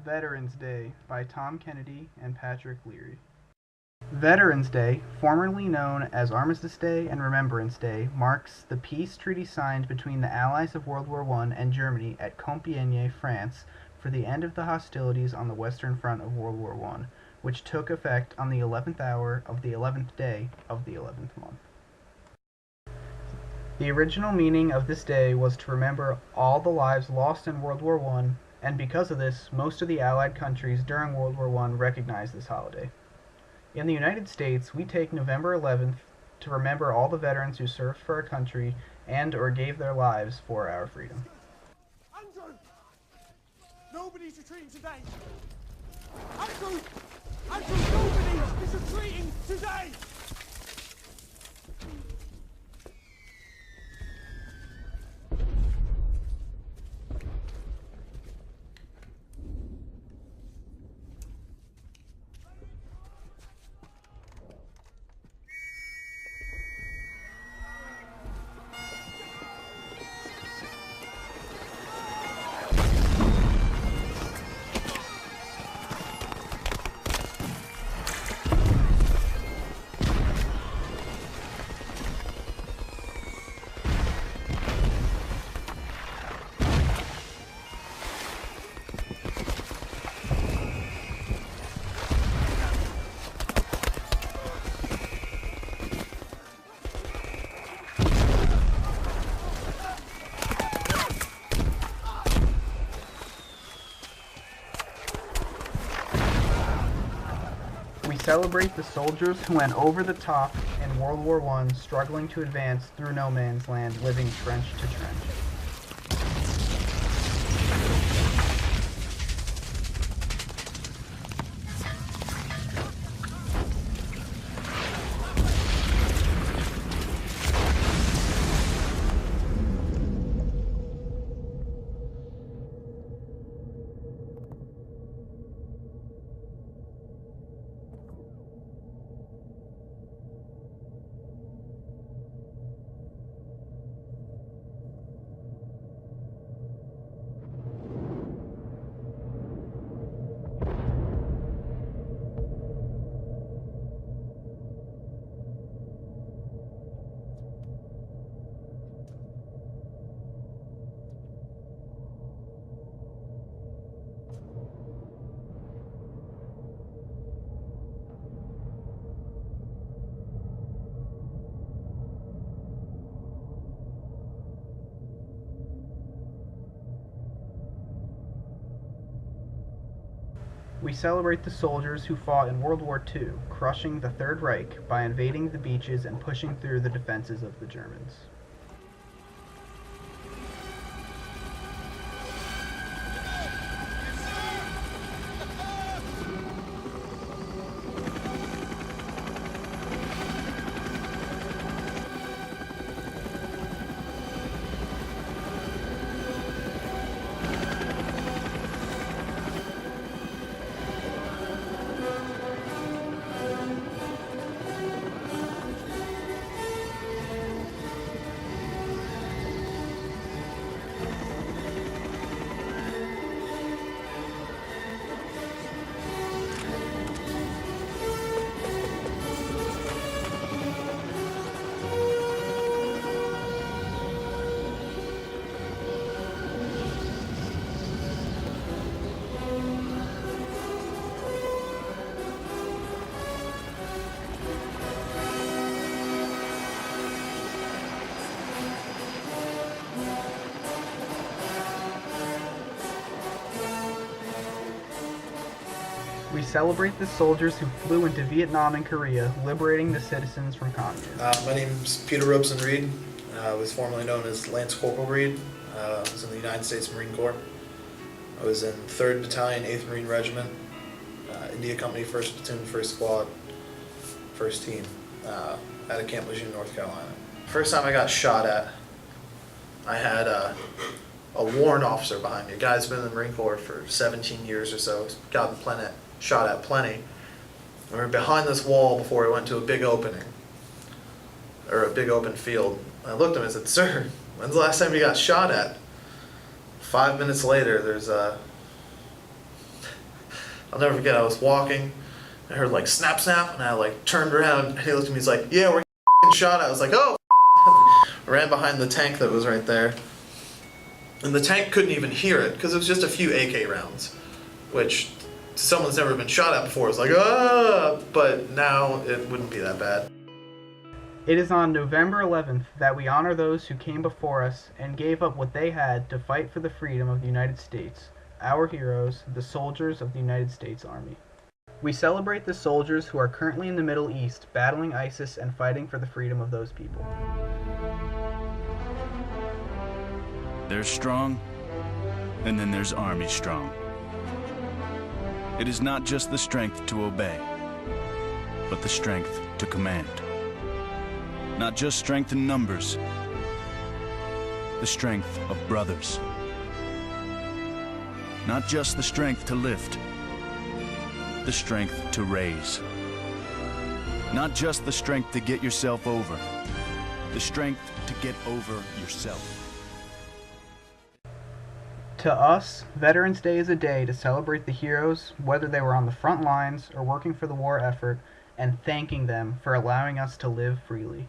Veterans Day by Tom Kennedy and Patrick Leary. Veterans Day, formerly known as Armistice Day and Remembrance Day, marks the peace treaty signed between the Allies of World War I and Germany at Compiègne, France, for the end of the hostilities on the Western Front of World War I, which took effect on the 11th hour of the 11th day of the 11th month. The original meaning of this day was to remember all the lives lost in World War I, and because of this, most of the Allied countries during World War I recognized this holiday. In the United States, we take November 11th to remember all the veterans who served for our country and or gave their lives for our freedom. Andrew! Nobody's retreating today! Andrew! Andrew, nobody is retreating today! We celebrate the soldiers who went over the top in World War I, struggling to advance through no man's land, living trench to trench. We celebrate the soldiers who fought in World War II, crushing the Third Reich by invading the beaches and pushing through the defenses of the Germans. We celebrate the soldiers who flew into Vietnam and Korea, liberating the citizens from communism. My name's Peter Robeson Reed. I was formerly known as Lance Corporal Reed. I was in the United States Marine Corps. I was in 3rd Battalion, 8th Marine Regiment, India Company, 1st Platoon, 1st Squad, 1st Team, out of Camp Lejeune, North Carolina. First time I got shot at, I had a warrant officer behind me. A guy's been in the Marine Corps for 17 years or so. He's gotten shot at plenty. We were behind this wall before we went to a big opening, or a big open field. I looked at him and said, "Sir, when's the last time you got shot at?" 5 minutes later, there's I'll never forget, I was walking, I heard like snap snap, and I like turned around, and he looked at me, he's like, yeah, we're getting shot. I was like, oh, I ran behind the tank that was right there. And the tank couldn't even hear it, because it was just a few AK rounds, which to someone that's never been shot at before is like, ah, but now it wouldn't be that bad. It is on November 11th that we honor those who came before us and gave up what they had to fight for the freedom of the United States, our heroes, the soldiers of the United States Army. We celebrate the soldiers who are currently in the Middle East battling ISIS and fighting for the freedom of those people. There's strong, and then there's Army strong. It is not just the strength to obey, but the strength to command. Not just strength in numbers, the strength of brothers. Not just the strength to lift, the strength to raise. Not just the strength to get yourself over, the strength to get over yourself. To us, Veterans Day is a day to celebrate the heroes, whether they were on the front lines or working for the war effort, and thanking them for allowing us to live freely.